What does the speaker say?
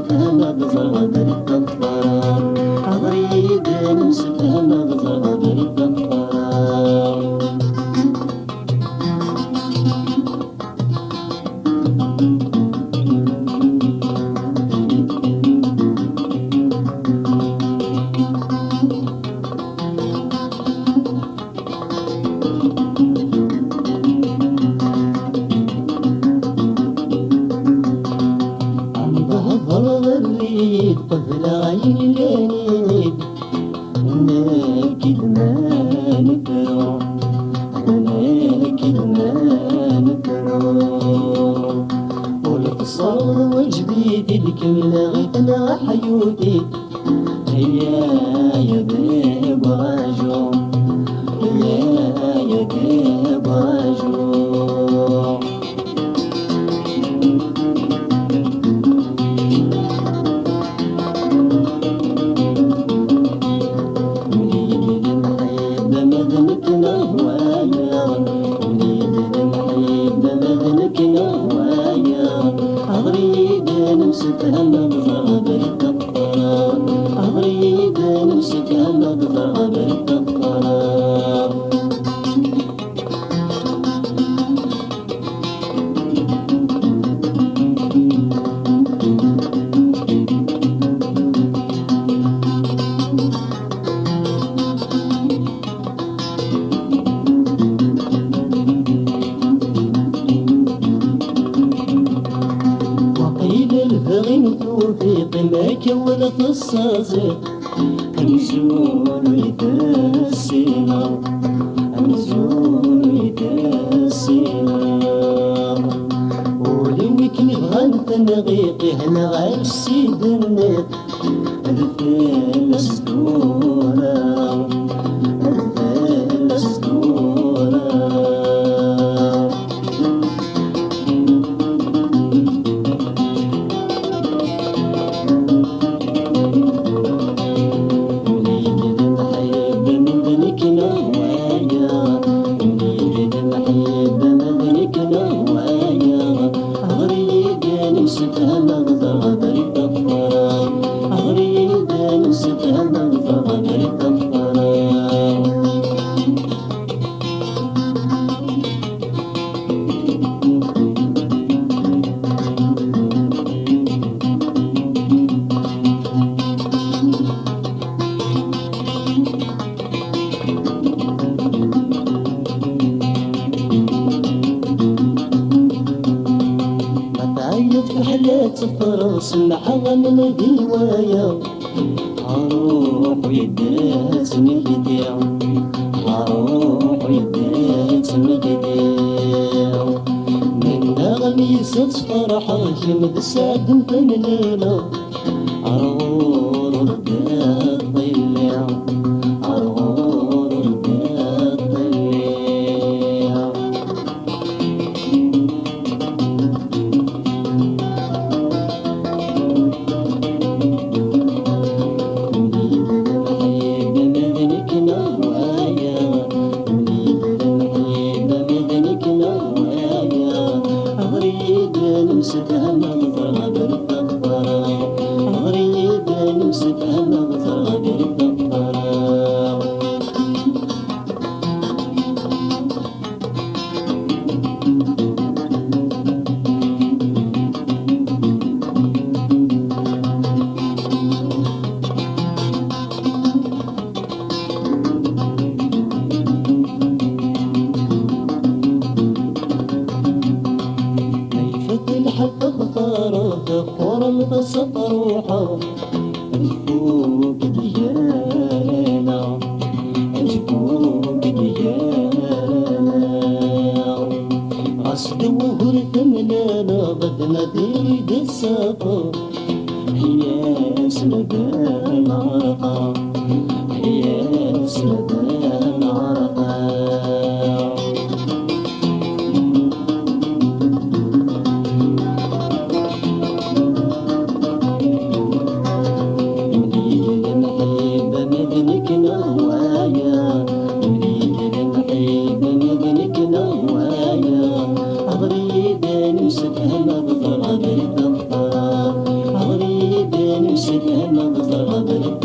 نمسكها نغزر برد الطراب أغريد نمسكها نغزر برد الطراب طفل عين العنيد ناكد ما نكرو ناكد ما نكرو والقصار وجديد الكمل غيتنا حيودي هيا يا بيب راجو هيا يا بيب راجو نمسكها نغزر برد الطراب أغريد نمسكها نغزر برد الطراب الفغم توفيق ما كولت الصازق أمزون يتسينا أمزون يتسينا ولوك نبغى نتنغيق هنا غير السيد النيق الفيل السدورة الفيل السدورة نمسكها نغزر برد الطراب أغريد نمسكها نغزر برد الطراب في حلات الفرس محغى من الهواية أروح ويدات مجديع أروح ويدات مجديع من غميسة فرحة جمد سعد فمنينة أرور ردات ضيليع أرور ردات ضيليع نمسكها نغزر برد الطراب أغريد نمسكها نغزر برد الطراب الحق اختاره تخور البسط روحه الفوق ديانا الفوق ديانا قصد وهر ثمنانا غدنا ديد السفر هي سلبان عرقا هي سلبان عرقا نمسكها نغزر برد الطراب أغريد سيدنا نظر غبرت